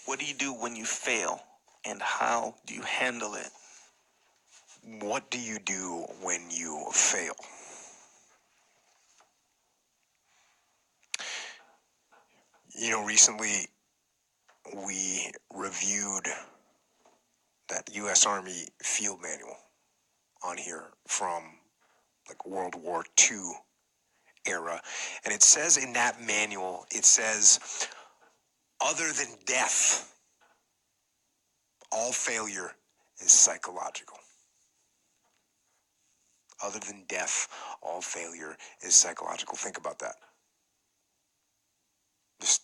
What do you do when you fail, and how do you handle it? What do you do when you fail? Recently we reviewed that U.S. Army field manual on here from like World War II era. And it says in that manual, other than death, all failure is psychological. Other than death, all failure is psychological. Think about that.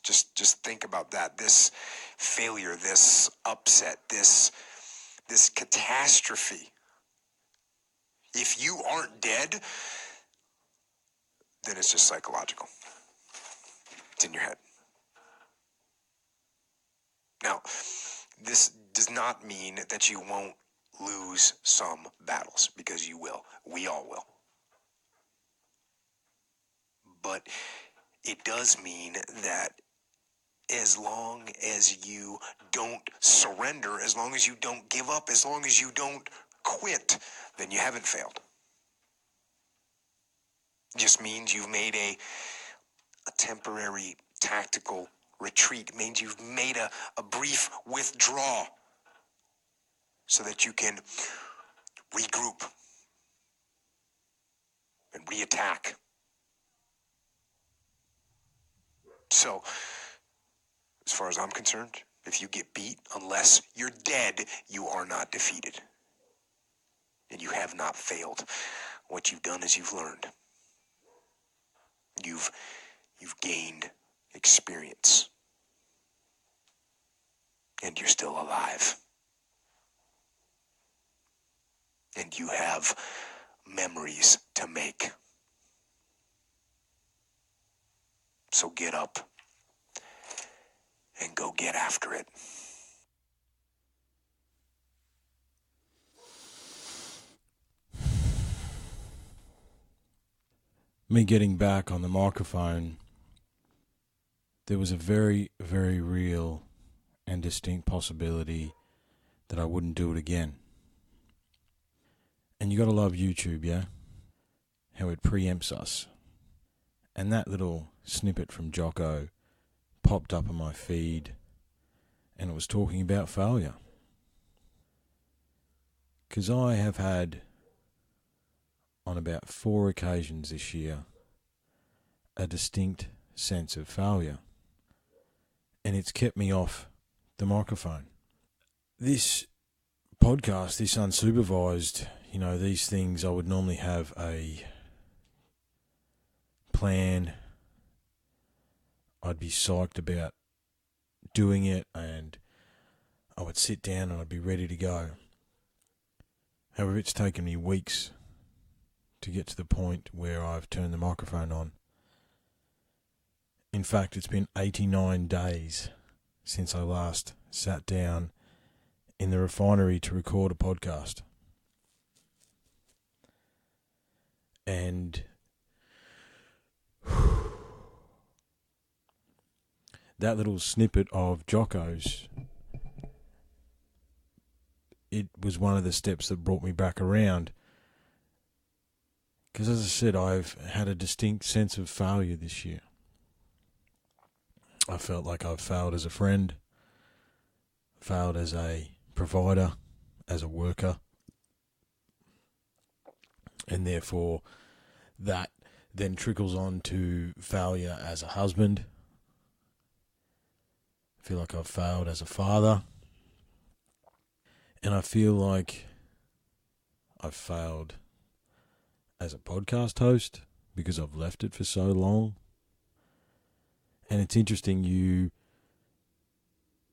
Just think about that. This failure, this upset, this catastrophe. If you aren't dead, then it's just psychological. It's in your head. Now, this does not mean that you won't lose some battles, because you will. We all will. But it does mean that as long as you don't surrender, as long as you don't give up, as long as you don't quit, then you haven't failed. It just means you've made a temporary tactical retreat. It means you've made a brief withdrawal so that you can regroup and reattack. So, as far as I'm concerned, if you get beat, unless you're dead, you are not defeated. And you have not failed. What you've done is you've learned. You've gained experience. And you're still alive. And you have memories to make. So get up and go get after it. Me getting back on the microphone, there was a very, very real and distinct possibility that I wouldn't do it again. And you gotta love YouTube, yeah? How it preempts us. And that little snippet from Jocko popped up on my feed, and it was talking about failure. Because I have had, on about 4 occasions this year, a distinct sense of failure. And it's kept me off the microphone. This podcast, this unsupervised, these things, I would normally have a plan. I'd be psyched about doing it, and I would sit down and I'd be ready to go. However, it's taken me weeks to get to the point where I've turned the microphone on. In fact, it's been 89 days since I last sat down in the refinery to record a podcast. And that little snippet of Jocko's, it was one of the steps that brought me back around. Because as I said, I've had a distinct sense of failure this year. I felt like I've failed as a friend, failed as a provider, as a worker. And therefore, that then trickles on to failure as a husband. I feel like I've failed as a father. And I feel like I've failed as a podcast host because I've left it for so long. And it's interesting,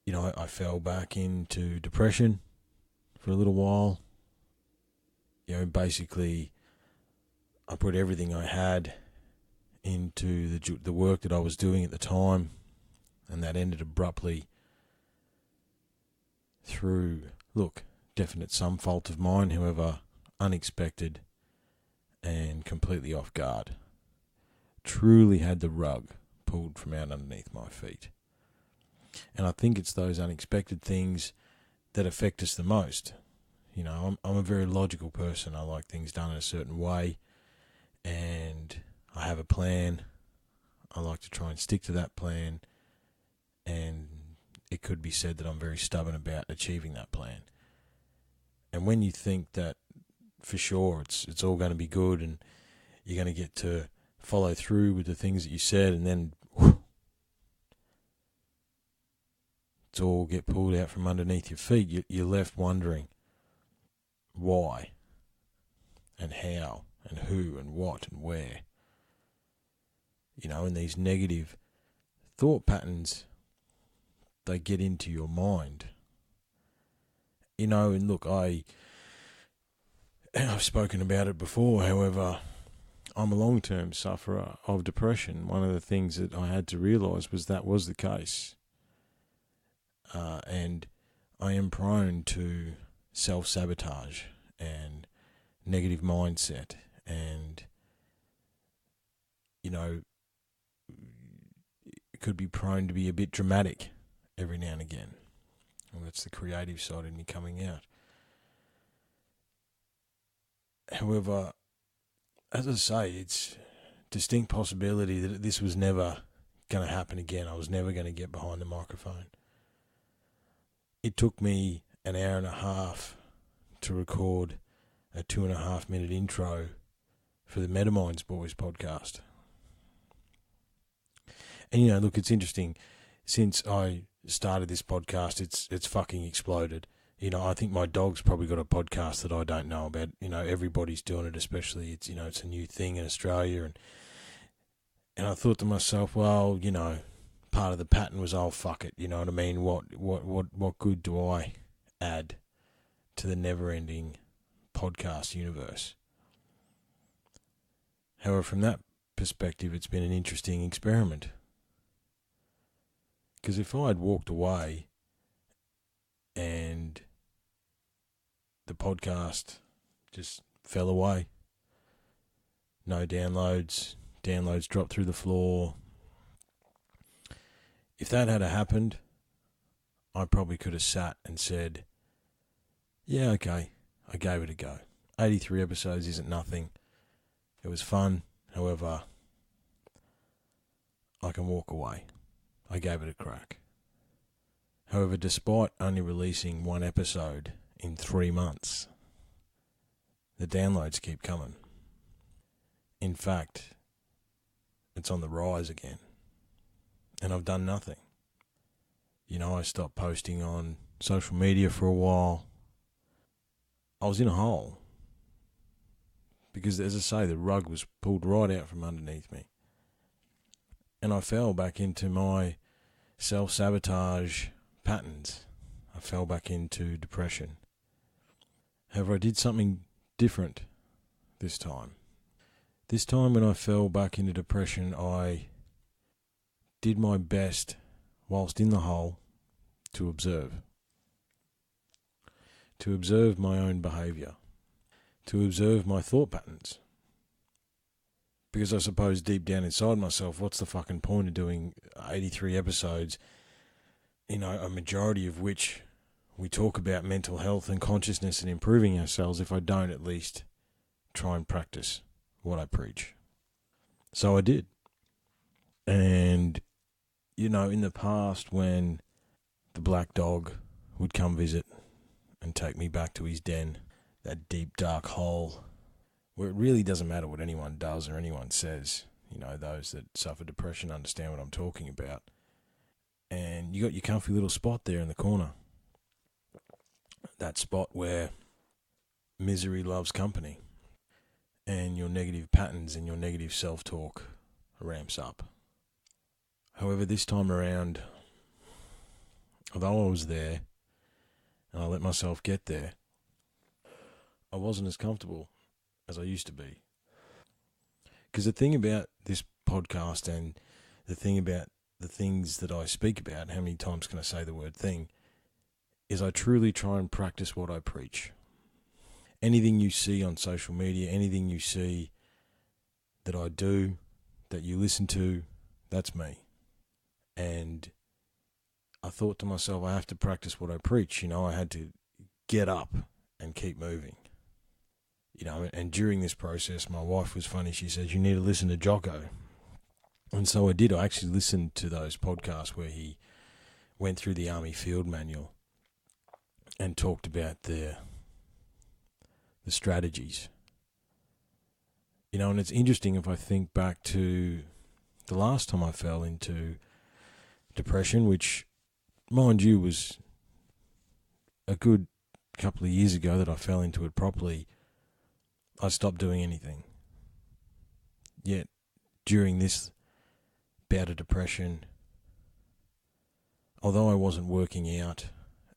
I fell back into depression for a little while. Basically, I put everything I had into the work that I was doing at the time, and that ended abruptly through, definite some fault of mine, however, unexpected and completely off guard. Truly had the rug pulled from out underneath my feet. And I think it's those unexpected things that affect us the most. You know, I'm a very logical person. I like things done in a certain way, and I have a plan. I like to try and stick to that plan, and it could be said that I'm very stubborn about achieving that plan. And when you think that for sure it's all going to be good and you're going to get to follow through with the things that you said, and then it's all get pulled out from underneath your feet, you're left wondering why and how and who and what and where. You know, and these negative thought patterns, they get into your mind. You know, and look, I've spoken about it before, however, I'm a long-term sufferer of depression. One of the things that I had to realise was that was the case. And I am prone to self-sabotage and negative mindset, and, you know, could be prone to be a bit dramatic every now and again. Well, that's the creative side in me coming out. However, as I say, it's distinct possibility that this was never going to happen again. I was never going to get behind the microphone. It took me an hour and a half to record a 2.5 minute intro for the Metaminds Boys podcast. And, you know, look, it's interesting. Since I started this podcast, it's fucking exploded. You know, I think my dog's probably got a podcast that I don't know about. You know, everybody's doing it, especially it's, you know, it's a new thing in Australia. And I thought to myself, well, you know, part of the pattern was, oh, fuck it. You know what I mean? What good do I add to the never-ending podcast universe? However, from that perspective, it's been an interesting experiment. Because if I had walked away and the podcast just fell away, no downloads dropped through the floor, if that had happened, I probably could have sat and said, yeah, okay, I gave it a go. 83 episodes isn't nothing. It was fun. However, I can walk away. I gave it a crack. However, despite only releasing one episode in 3 months, the downloads keep coming. In fact, it's on the rise again. And I've done nothing. You know, I stopped posting on social media for a while. I was in a hole. Because, as I say, the rug was pulled right out from underneath me. And I fell back into my self-sabotage patterns. I fell back into depression. However, I did something different this time. This time when I fell back into depression, I did my best, whilst in the hole, to observe. To observe my own behaviour. To observe my thought patterns. Because I suppose deep down inside myself, what's the fucking point of doing 83 episodes, you know, a majority of which we talk about mental health and consciousness and improving ourselves, if I don't at least try and practice what I preach? So I did. And, you know, in the past when the black dog would come visit and take me back to his den, that deep dark hole, where it really doesn't matter what anyone does or anyone says. You know, those that suffer depression understand what I'm talking about. And you got your comfy little spot there in the corner. That spot where misery loves company and your negative patterns and your negative self-talk ramps up. However, this time around, although I was there and I let myself get there, I wasn't as comfortable as I used to be. Because the thing about this podcast and the thing about the things that I speak about, how many times can I say the word thing, is I truly try and practice what I preach. Anything you see on social media, anything you see that I do, that you listen to, that's me. And I thought to myself, I have to practice what I preach. I had to get up and keep moving. And during this process, my wife was funny. She says, you need to listen to Jocko. And so I did. I actually listened to those podcasts where he went through the Army Field Manual and talked about the strategies. And it's interesting if I think back to the last time I fell into depression, which, mind you, was a good couple of years ago that I fell into it properly. I stopped doing anything. Yet, during this bout of depression, although I wasn't working out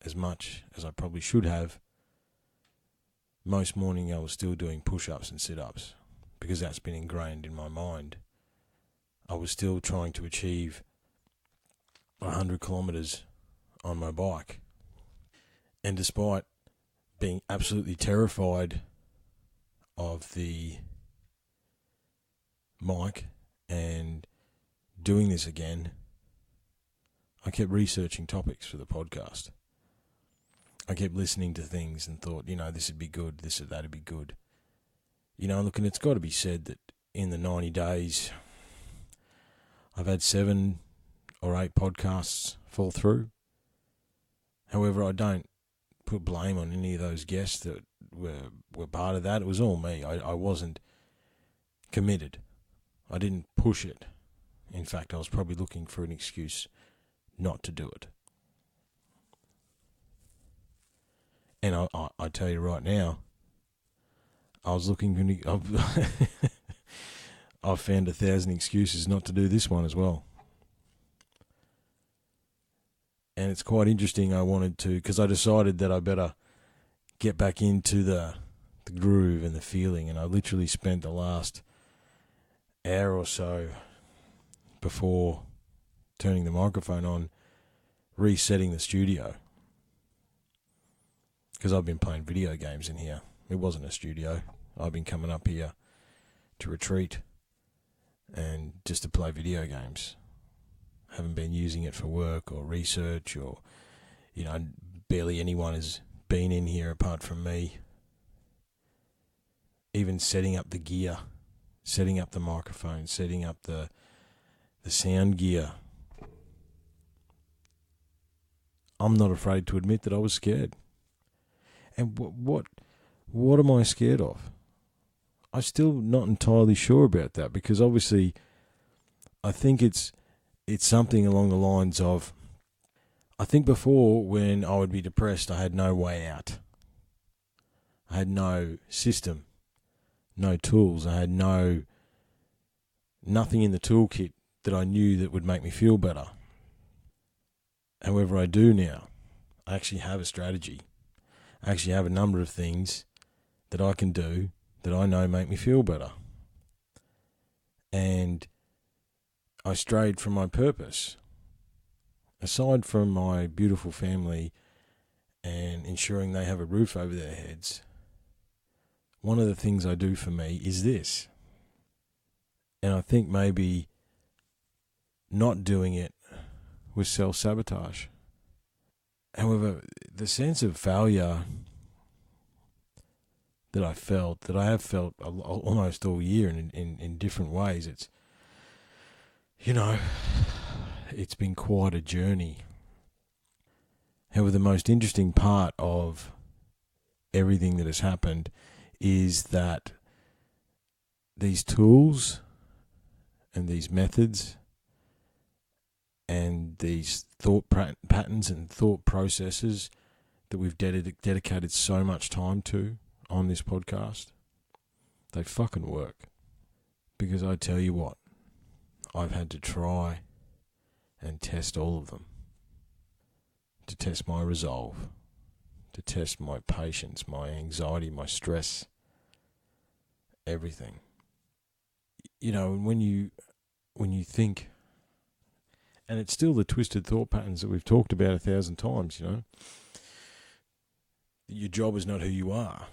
as much as I probably should have, most morning I was still doing push-ups and sit-ups because that's been ingrained in my mind. I was still trying to achieve 100 kilometres on my bike. And despite being absolutely terrified of the mic and doing this again, I kept researching topics for the podcast. I kept listening to things and thought, this would be good, this or that would be good. Look, and it's got to be said that in the 90 days, I've had 7 or 8 podcasts fall through. However, I don't put blame on any of those guests that were part of that. It was all me. I wasn't committed. I didn't push it. In fact, I was probably looking for an excuse not to do it. And I tell you right now, I was looking. I've found 1,000 excuses not to do this one as well. And it's quite interesting. I wanted to, because I decided that I better get back into the groove and the feeling. And I literally spent the last hour or so before turning the microphone on resetting the studio. Because I've been playing video games in here. It wasn't a studio. I've been coming up here to retreat and just to play video games. Haven't been using it for work or research or, barely anyone has been in here apart from me. Even setting up the gear, setting up the microphone, setting up the sound gear. I'm not afraid to admit that I was scared. And what am I scared of? I'm still not entirely sure about that, because obviously I think it's something along the lines of, I think before, when I would be depressed, I had no way out. I had no system, no tools. I had nothing in the toolkit that I knew that would make me feel better. However, I do now. I actually have a strategy. I actually have a number of things that I can do that I know make me feel better. And I strayed from my purpose. Aside from my beautiful family and ensuring they have a roof over their heads, one of the things I do for me is this. And I think maybe not doing it was self-sabotage. However, the sense of failure that I have felt almost all year in different ways, it's been quite a journey. However, the most interesting part of everything that has happened is that these tools and these methods and these thought patterns and thought processes that we've dedicated so much time to on this podcast, they fucking work. Because I tell you what, I've had to try and test all of them. To test my resolve, to test my patience, my anxiety, my stress, everything. When you think, and it's still the twisted thought patterns that we've talked about 1,000 times, your job is not who you are.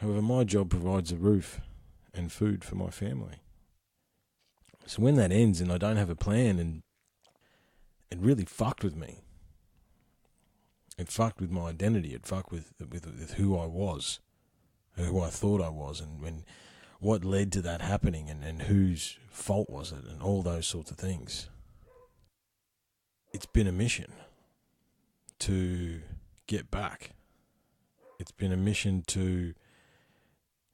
However, my job provides a roof and food for my family. So when that ends and I don't have a plan, and it really fucked with me, It fucked with my identity. It fucked with who I was, who I thought I was, and what led to that happening, and whose fault was it, and all those sorts of things. It's been a mission to get back. It's been a mission to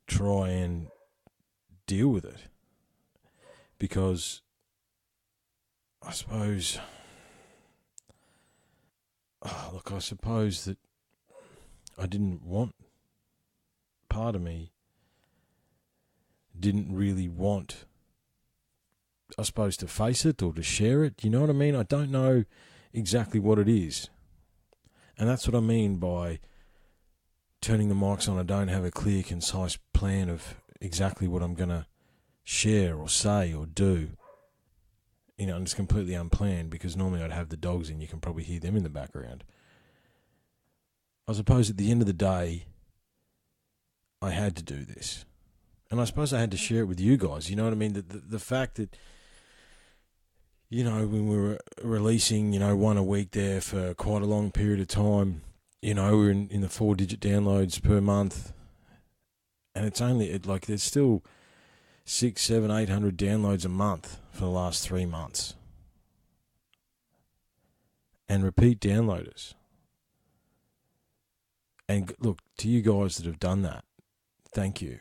try and deal with it. Because I suppose, I suppose that I didn't want, part of me didn't really want, I suppose, to face it or to share it. You know what I mean? I don't know exactly what it is. And that's what I mean by turning the mics on. I don't have a clear, concise plan of exactly what I'm going to share or say or do. You know, and it's completely unplanned, because normally I'd have the dogs in. You can probably hear them in the background. I suppose at the end of the day, I had to do this. And I suppose I had to share it with you guys. You know what I mean? The fact that, you know, when we were releasing, you know, one a week there for quite a long period of time, you know, we're in the 4-digit downloads per month. And it's only, there's still 600, 700, 800 downloads a month for the last 3 months. And repeat downloaders. And look, to you guys that have done that, thank you.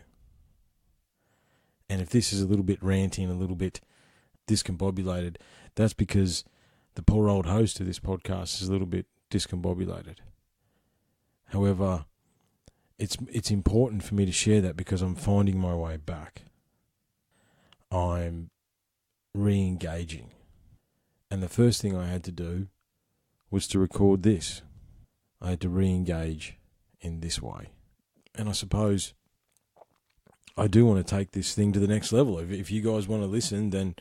And if this is a little bit ranting, a little bit discombobulated, that's because the poor old host of this podcast is a little bit discombobulated. However, it's important for me to share that, because I'm finding my way back. I'm re-engaging. And the first thing I had to do was to record this. I had to re-engage in this way. And I suppose I do want to take this thing to the next level. If you guys want to listen, then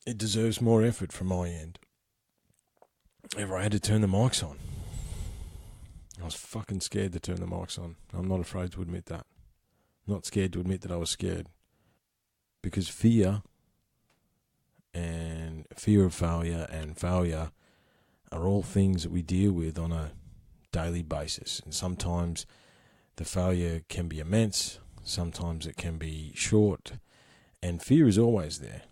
it deserves more effort from my end. Ever I had to turn the mics on. I was fucking scared to turn the mics on. I'm not afraid to admit that. I'm not scared to admit that I was scared. Because fear of failure and failure are all things that we deal with on a daily basis. And sometimes the failure can be immense, sometimes it can be short, and fear is always there.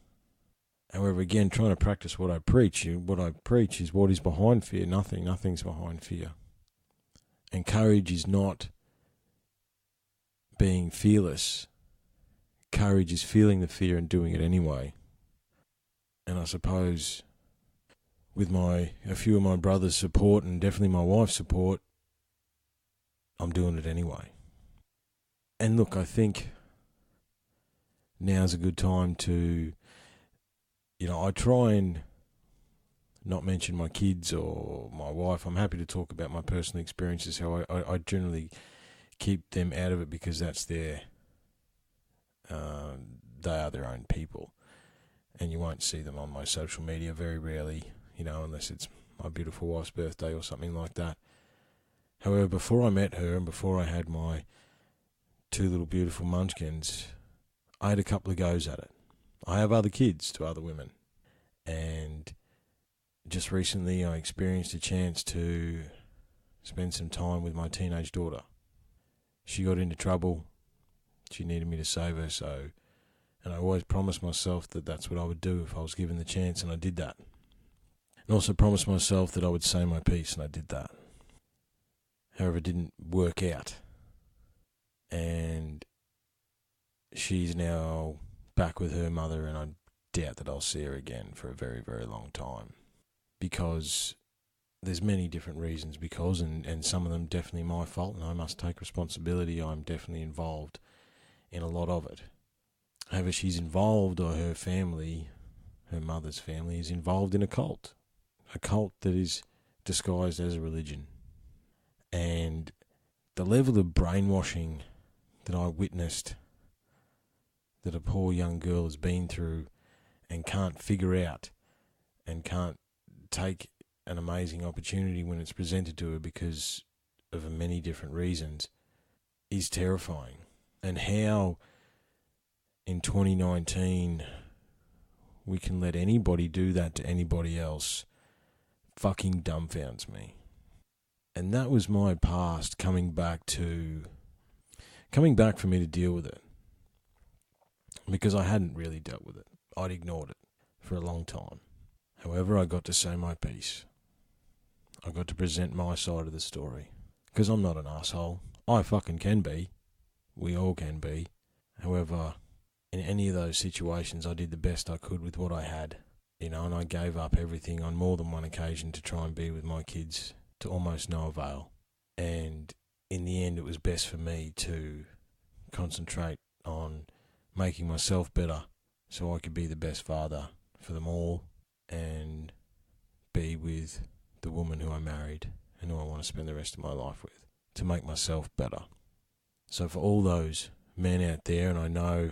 However, again, trying to practice what I preach is what is behind fear. Nothing's behind fear. And courage is not being fearless. Courage is feeling the fear and doing it anyway. And I suppose with a few of my brother's support, and definitely my wife's support, I'm doing it anyway. And look, I think now's a good time to, you know, I try and not mention my kids or my wife. I'm happy to talk about my personal experiences, how I generally keep them out of it, because that's they are their own people. And you won't see them on my social media very rarely, you know, unless it's my beautiful wife's birthday or something like that. However, before I met her and before I had my 2 little beautiful munchkins, I had a couple of goes at it. I have other kids to other women. And just recently I experienced a chance to spend some time with my teenage daughter. She got into trouble. She needed me to save her, and I always promised myself that that's what I would do if I was given the chance, and I did that. And also promised myself that I would say my piece, and I did that. However, it didn't work out. And she's now back with her mother, and I doubt that I'll see her again for a very, very long time. Because there's many different reasons, and some of them definitely my fault, and I must take responsibility. I'm definitely involved in a lot of it. However, she's involved, or her family, her mother's family, is involved in a cult that is disguised as a religion. And the level of brainwashing that I witnessed, that a poor young girl has been through and can't figure out, and can't take an amazing opportunity when it's presented to her because of many different reasons, is terrifying. And how in 2019 we can let anybody do that to anybody else fucking dumbfounds me. And that was my past coming back for me to deal with it. Because I hadn't really dealt with it. I'd ignored it for a long time. However, I got to say my piece. I got to present my side of the story. Because I'm not an asshole. I fucking can be. We all can be. However, in any of those situations, I did the best I could with what I had. And I gave up everything on more than one occasion to try and be with my kids to almost no avail. And in the end, it was best for me to concentrate on making myself better so I could be the best father for them all and be with the woman who I married and who I want to spend the rest of my life with, to make myself better. So for all those men out there, and I know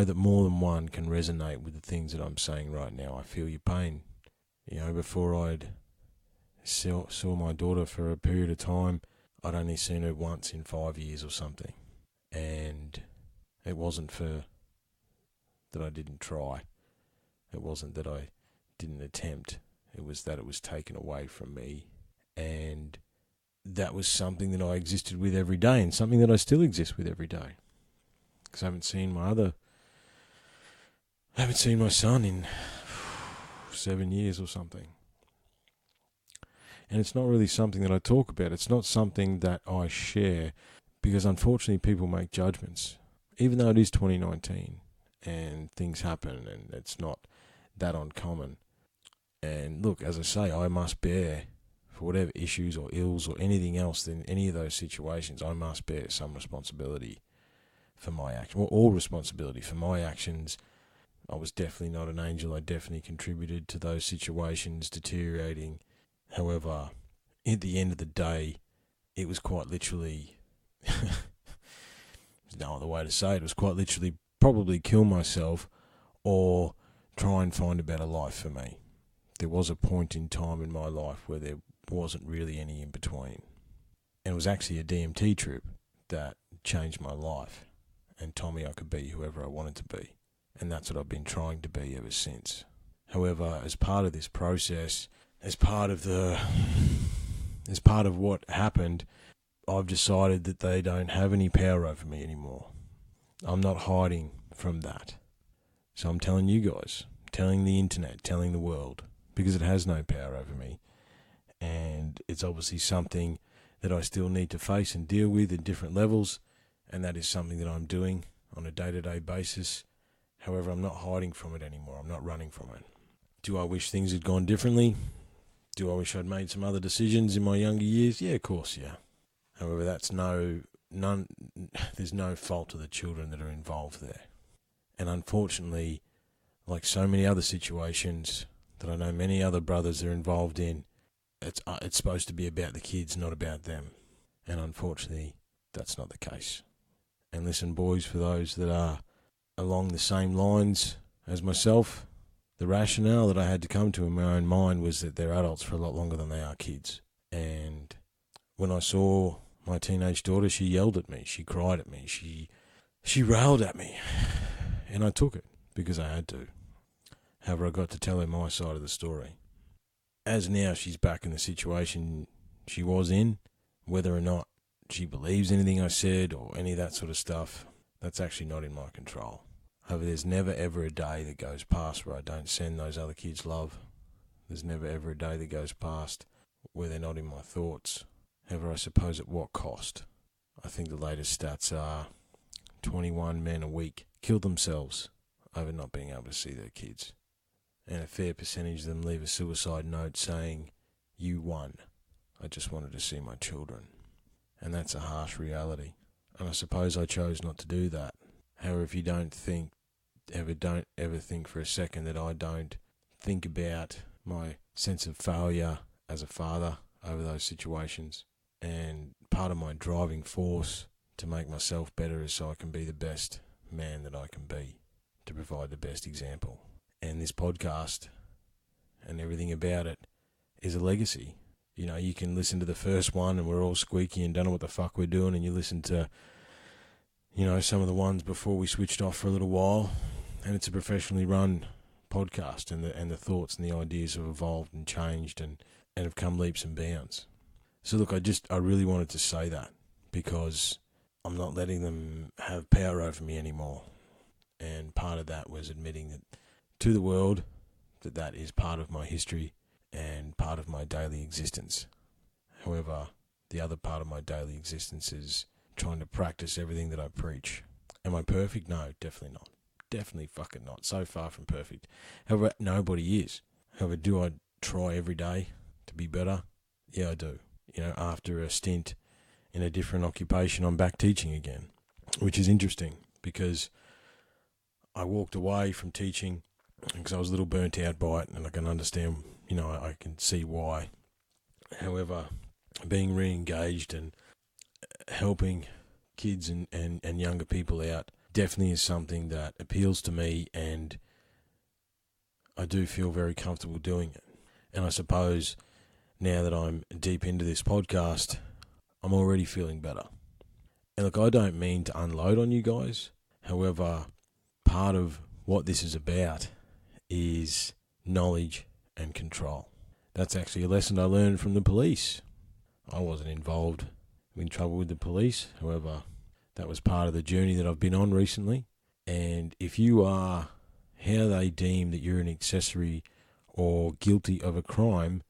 that more than one can resonate with the things that I'm saying right now. I feel your pain. Before I'd saw my daughter for a period of time, I'd only seen her once in 5 years or something. And it wasn't that I didn't try. It wasn't that I didn't attempt. It was that it was taken away from me. And that was something that I existed with every day, and something that I still exist with every day. Because I haven't seen my son in 7 years or something. And it's not really something that I talk about. It's not something that I share, because unfortunately people make judgments. Even though it is 2019 and things happen and it's not that uncommon. And look, as I say, I must bear, for whatever issues or ills or anything else in any of those situations, I must bear some responsibility for my action, or all responsibility for my actions. I was definitely not an angel. I definitely contributed to those situations deteriorating. However, at the end of the day, it was quite literally, there's no other way to say it, was quite literally probably kill myself or try and find a better life for me. There was a point in time in my life where there wasn't really any in between. And it was actually a DMT trip that changed my life and told me I could be whoever I wanted to be. And that's what I've been trying to be ever since. However, as part of this process, as part of what happened, I've decided that they don't have any power over me anymore. I'm not hiding from that. So I'm telling you guys, telling the internet, telling the world, because it has no power over me. And it's obviously something that I still need to face and deal with at different levels, and that is something that I'm doing on a day-to-day basis. However, I'm not hiding from it anymore. I'm not running from it. Do I wish things had gone differently? Do I wish I'd made some other decisions in my younger years? Yeah, of course, yeah. However, there's no fault of the children that are involved there. And unfortunately, like so many other situations that I know many other brothers are involved in, it's supposed to be about the kids, not about them. And unfortunately, that's not the case. And listen, boys, for those that are along the same lines as myself, the rationale that I had to come to in my own mind was that they're adults for a lot longer than they are kids. And when I saw my teenage daughter, she yelled at me, she cried at me, she railed at me. And I took it because I had to. However, I got to tell her my side of the story. As now she's back in the situation she was in, whether or not she believes anything I said or any of that sort of stuff, that's actually not in my control. However, there's never ever a day that goes past where I don't send those other kids love. There's never ever a day that goes past where they're not in my thoughts. However, I suppose at what cost? I think the latest stats are 21 men a week kill themselves over not being able to see their kids. And a fair percentage of them leave a suicide note saying, "You won. I just wanted to see my children." And that's a harsh reality. And I suppose I chose not to do that. However, if you don't ever think for a second that I don't think about my sense of failure as a father over those situations, and part of my driving force to make myself better is so I can be the best man that I can be, to provide the best example. And this podcast and everything about it is a legacy. You know, you can listen to the first one and we're all squeaky and don't know what the fuck we're doing, and you listen to, you know, some of the ones before we switched off for a little while, and it's a professionally run podcast, and the thoughts and the ideas have evolved and changed and have come leaps and bounds. So look, I really wanted to say that because I'm not letting them have power over me anymore. And part of that was admitting that to the world that is part of my history and part of my daily existence. However, the other part of my daily existence is trying to practice everything that I preach. Am I perfect? No, definitely not. Definitely fucking not. So far from perfect. However, nobody is. However, do I try every day to be better? Yeah, I do. You know, after a stint in a different occupation, I'm back teaching again, which is interesting because I walked away from teaching because I was a little burnt out by it, and I can understand, you know, I can see why. However, being re-engaged and helping kids and younger people out definitely is something that appeals to me, and I do feel very comfortable doing it. And I suppose now that I'm deep into this podcast, I'm already feeling better. And look, I don't mean to unload on you guys. However, part of what this is about is knowledge and control. That's actually a lesson I learned from the police. I wasn't involved in trouble with the police. However, that was part of the journey that I've been on recently. And if you are, how they deem that you're an accessory or guilty of a crime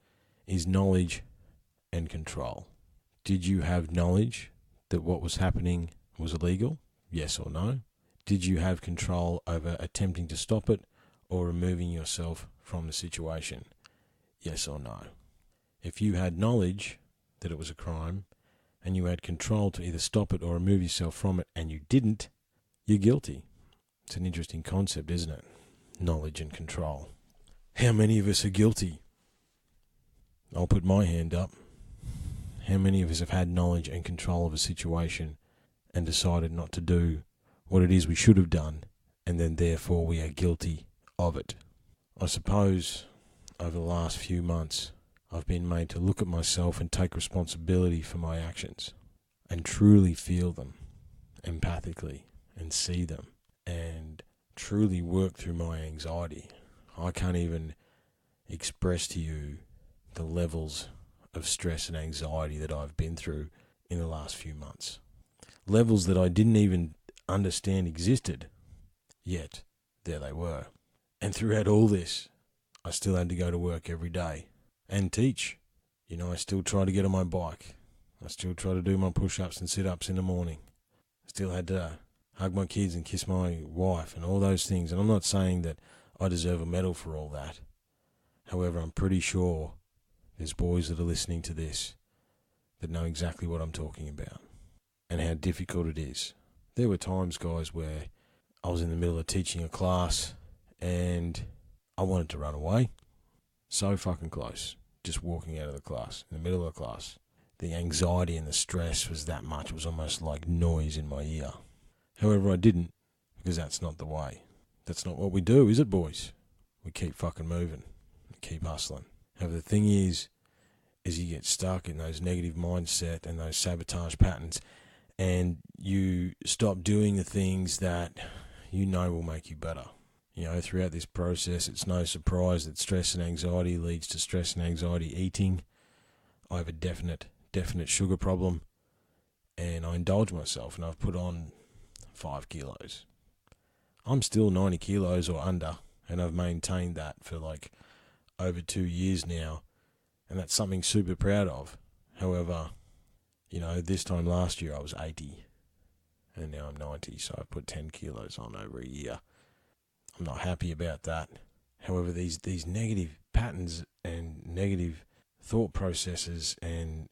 is knowledge and control. Did you have knowledge that what was happening was illegal? Yes or no? Did you have control over attempting to stop it or removing yourself from the situation? Yes or no? If you had knowledge that it was a crime and you had control to either stop it or remove yourself from it and you didn't, you're guilty. It's an interesting concept, isn't it? Knowledge and control. How many of us are guilty? I'll put my hand up. How many of us have had knowledge and control of a situation and decided not to do what it is we should have done, and then therefore we are guilty of it? I suppose over the last few months I've been made to look at myself and take responsibility for my actions and truly feel them empathically and see them and truly work through my anxiety. I can't even express to you the levels of stress and anxiety that I've been through in the last few months. Levels that I didn't even understand existed, yet there they were. And throughout all this, I still had to go to work every day and teach. You know, I still try to get on my bike. I still try to do my push-ups and sit-ups in the morning. I still had to hug my kids and kiss my wife and all those things. And I'm not saying that I deserve a medal for all that. However, I'm pretty sure there's boys that are listening to this that know exactly what I'm talking about and how difficult it is. There were times, guys, where I was in the middle of teaching a class and I wanted to run away. So fucking close. Just walking out of the class, in the middle of the class. The anxiety and the stress was that much. It was almost like noise in my ear. However, I didn't, because that's not the way. That's not what we do, is it, boys? We keep fucking moving. We keep hustling. However, the thing is you get stuck in those negative mindset and those sabotage patterns, and you stop doing the things that you know will make you better. You know, throughout this process, it's no surprise that stress and anxiety leads to stress and anxiety eating. I have a definite sugar problem, and I indulge myself, and I've put on 5 kilos. I'm still 90 kilos or under, and I've maintained that for like over 2 years now, and that's something super proud of. However, you know, this time last year I was 80, and now I'm 90, so I've put 10 kilos on over a year. I'm not happy about that. However, these negative patterns and negative thought processes and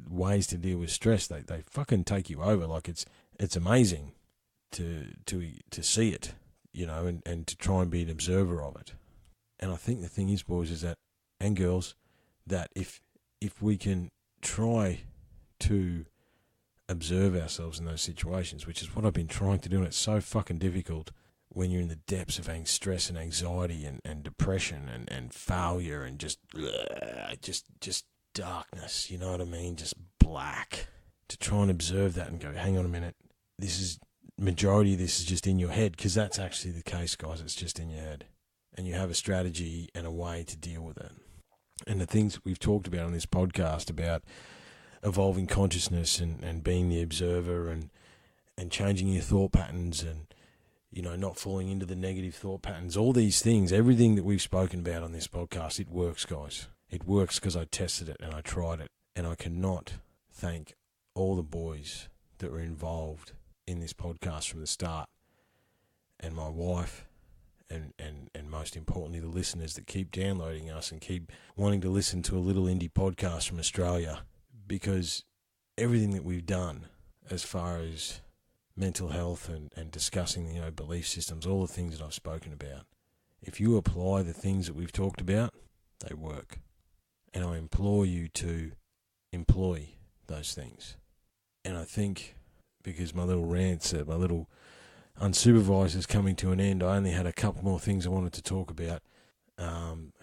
ways to deal with stress, they fucking take you over. Like it's amazing to see it, you know, and to try and be an observer of it. And I think the thing is, boys, is that, and girls, that if we can try to observe ourselves in those situations, which is what I've been trying to do, and it's so fucking difficult when you're in the depths of stress and anxiety and depression and failure and just darkness, you know what I mean? Just black. To try and observe that and go, hang on a minute, majority of this is just in your head, because that's actually the case, guys. It's just in your head. And you have a strategy and a way to deal with it. And the things that we've talked about on this podcast about evolving consciousness and being the observer and changing your thought patterns and, you know, not falling into the negative thought patterns, all these things, everything that we've spoken about on this podcast, it works, guys. It works because I tested it and I tried it. And I cannot thank all the boys that were involved in this podcast from the start, and my wife, and most importantly, the listeners that keep downloading us and keep wanting to listen to a little indie podcast from Australia, because everything that we've done as far as mental health and discussing, you know, belief systems, all the things that I've spoken about, if you apply the things that we've talked about, they work. And I implore you to employ those things. And I think because my little rants, my little unsupervised is coming to an end, I only had a couple more things I wanted to talk about.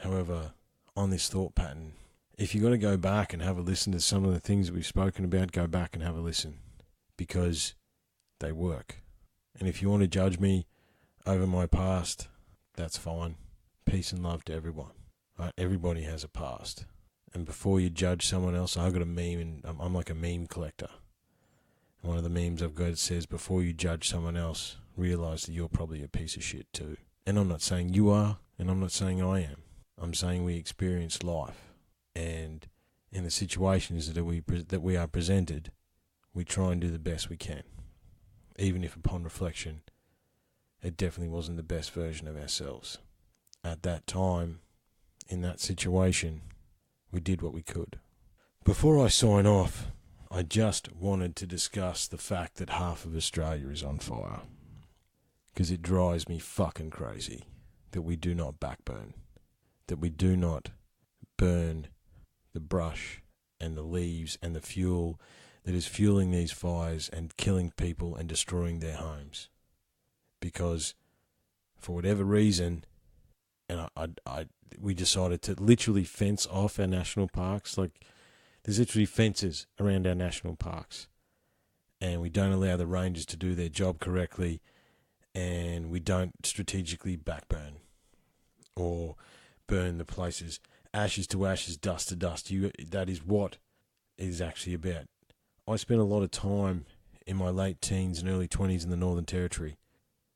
However, on this thought pattern, if you've got to go back and have a listen to some of the things that we've spoken about, go back and have a listen, because they work. And if you want to judge me over my past, that's fine. Peace and love to everyone. Right? Everybody has a past. And before you judge someone else, I've got a meme, and I'm like a meme collector. And one of the memes I've got says, before you judge someone else, realise that you're probably a piece of shit too. And I'm not saying you are, and I'm not saying I am. I'm saying we experience life. And in the situations that we are presented, we try and do the best we can. Even if upon reflection, it definitely wasn't the best version of ourselves. At that time, in that situation, we did what we could. Before I sign off, I just wanted to discuss the fact that half of Australia is on fire. Because it drives me fucking crazy that we do not backburn. That we do not burn the brush and the leaves and the fuel that is fueling these fires and killing people and destroying their homes. Because for whatever reason, and we decided to literally fence off our national parks. Like, there's literally fences around our national parks. And we don't allow the rangers to do their job correctly. And we don't strategically backburn or burn the places. Ashes to ashes, dust to dust. That is what it is actually about. I spent a lot of time in my late teens and early 20s in the Northern Territory,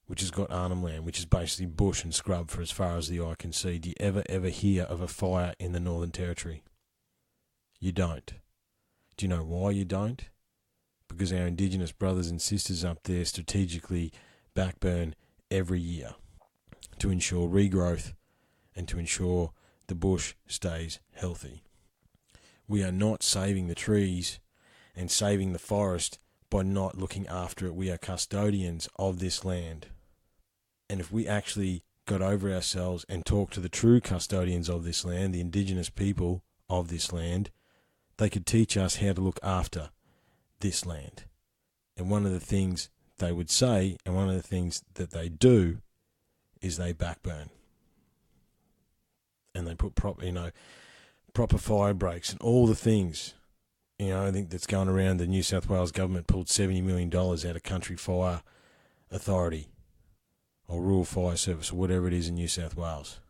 which has got Arnhem Land, which is basically bush and scrub for as far as the eye can see. Do you ever hear of a fire in the Northern Territory? You don't. Do you know why you don't? Because our Indigenous brothers and sisters up there strategically backburn every year to ensure regrowth and to ensure the bush stays healthy. We are not saving the trees and saving the forest by not looking after it. We are custodians of this land. And if we actually got over ourselves and talked to the true custodians of this land, the Indigenous people of this land, they could teach us how to look after this land. And one of the things they would say, and one of the things that they do, is they backburn. And they put proper fire breaks and all the things. You know, I think that's going around. The New South Wales government pulled $70 million out of Country Fire Authority or Rural Fire Service or whatever it is in New South Wales.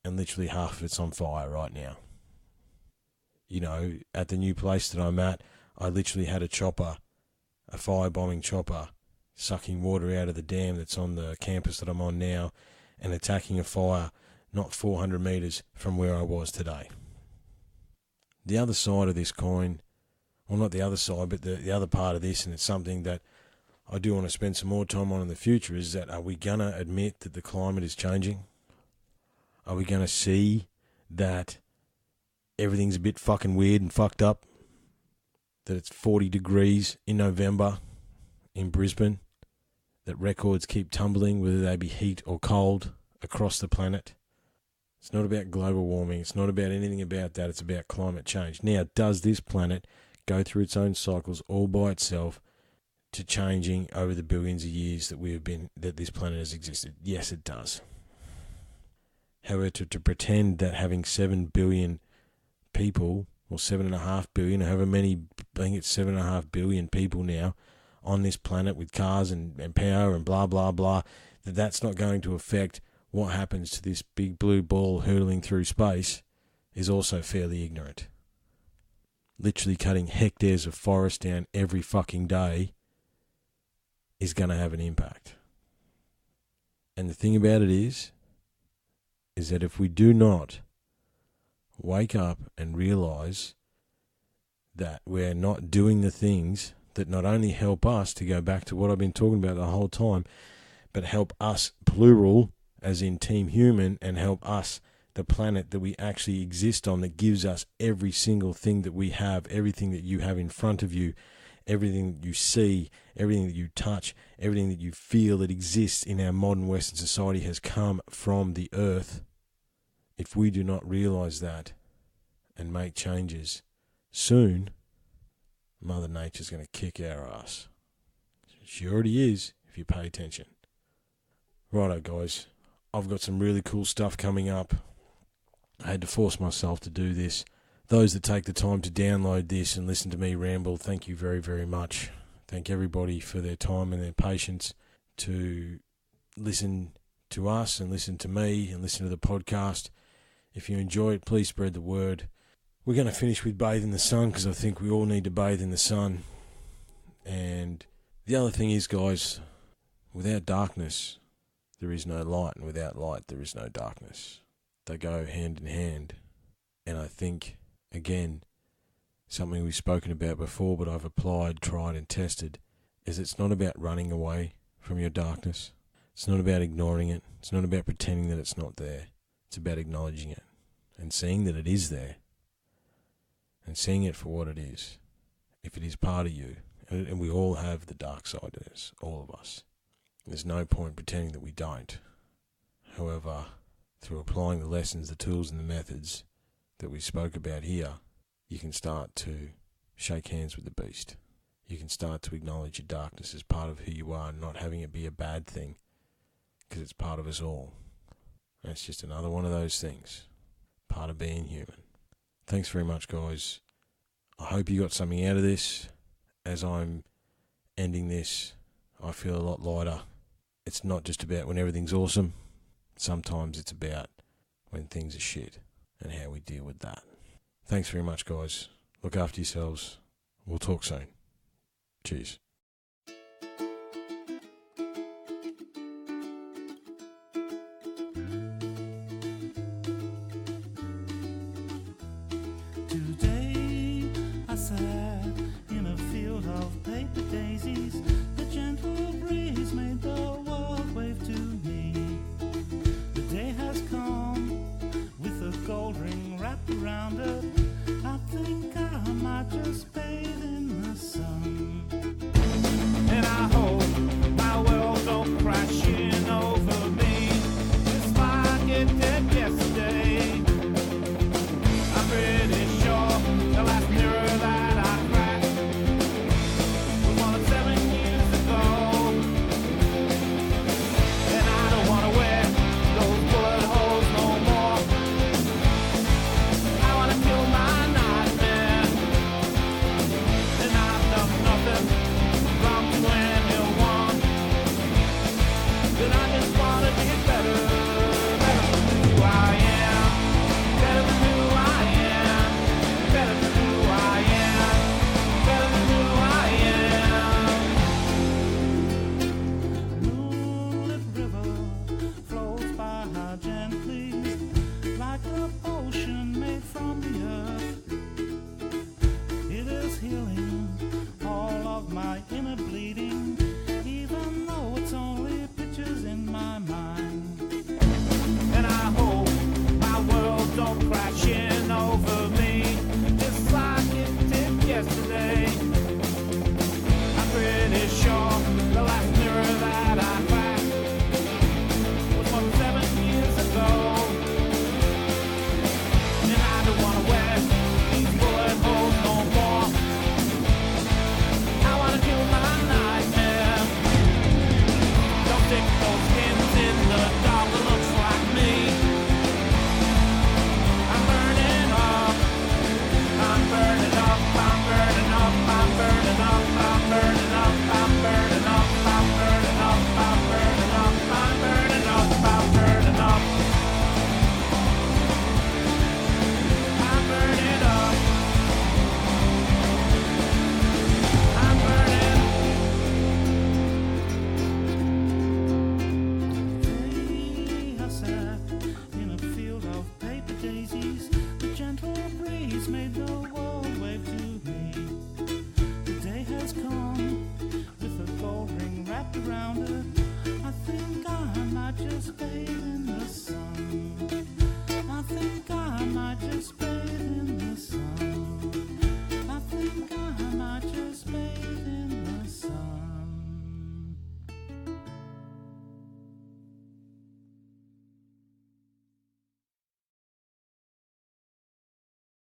And literally half of it's on fire right now. You know, at the new place that I'm at, I literally had a firebombing chopper, sucking water out of the dam that's on the campus that I'm on now and attacking a fire not 400 metres from where I was today. The other side of this coin, well, not the other side, but the other part of this, and it's something that I do want to spend some more time on in the future, is that are we going to admit that the climate is changing? Are we going to see that everything's a bit fucking weird and fucked up? That it's 40 degrees in November in Brisbane? That records keep tumbling, whether they be heat or cold, across the planet? It's not about global warming. It's not about anything about that. It's about climate change. Now, does this planet go through its own cycles all by itself to changing over the billions of years that this planet has existed? Yes, it does. However, to pretend that having 7 billion people, or 7.5 billion, or however many, I think it's 7.5 billion people now on this planet with cars and power and blah, blah, blah, that's not going to affect what happens to this big blue ball hurtling through space, is also fairly ignorant. Literally cutting hectares of forest down every fucking day is going to have an impact. And the thing about it is that if we do not wake up and realise that we're not doing the things that not only help us, to go back to what I've been talking about the whole time, but help us, plural, as in Team Human, and help us, the planet that we actually exist on, that gives us every single thing that we have, everything that you have in front of you, everything that you see, everything that you touch, everything that you feel that exists in our modern Western society has come from the earth. If we do not realise that and make changes soon, Mother Nature's going to kick our ass. She already is, if you pay attention. Righto, guys. I've got some really cool stuff coming up. I had to force myself to do this. Those that take the time to download this and listen to me ramble, thank you very, very much. Thank everybody for their time and their patience to listen to us and listen to me and listen to the podcast. If you enjoy it, please spread the word. We're going to finish with bathe in the sun, because I think we all need to bathe in the sun. And the other thing is, guys, without darkness, there is no light, and without light, there is no darkness. They go hand in hand. And I think, again, something we've spoken about before, but I've applied, tried and tested, is it's not about running away from your darkness. It's not about ignoring it. It's not about pretending that it's not there. It's about acknowledging it and seeing that it is there, and seeing it for what it is, if it is part of you. And we all have the dark side of this, all of us. There's no point pretending that we don't. However, through applying the lessons, the tools and the methods that we spoke about here, you can start to shake hands with the beast. You can start to acknowledge your darkness as part of who you are, and not having it be a bad thing, because it's part of us all. And it's just another one of those things, part of being human. Thanks very much, guys. I hope you got something out of this. As I'm ending this, I feel a lot lighter. It's not just about when everything's awesome. Sometimes it's about when things are shit and how we deal with that. Thanks very much, guys. Look after yourselves. We'll talk soon. Cheers. Today I sat in a field of paper daisies. The gentle breeze made the world wave to me. The day has come with a gold ring wrapped around it. I think I might just bathe in the sun. And I hope my world don't crash in over me, just like it did yesterday. I'm pretty sure the last mirror that I cracked was one of 7 years ago. And I don't want to wear those bullet holes no more. I want to kill daisies. The gentle breeze made the